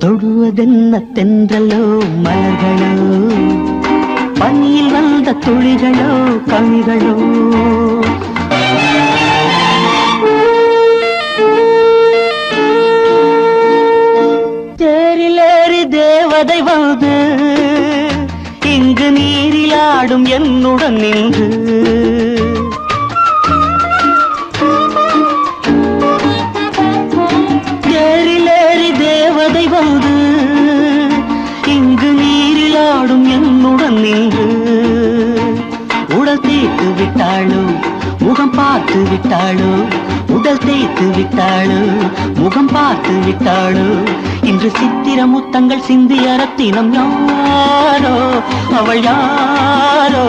தொடுவதென்ன தென்றலோ மலர்களோ, பனியில் வந்த துளிகளோ கனிகளோ. தேரிலேறி தேவதை வந்து இங்கு நீரிலாடும் என்னுடன் நின்று, தேரிலேறி தேவதை வந்து இங்கு நீரிலாடும் என்னுடன் நின்று, உடல் தேய்த்து விட்டாளோ முகம் பார்த்து விட்டாளோ, உடல் தேய்த்து விட்டாளோ முகம் பார்த்து விட்டாளோ. இன்று சித்திர முத்தங்கள் சிந்திய ரத்தினம் யாரோ, அவள் யாரோ.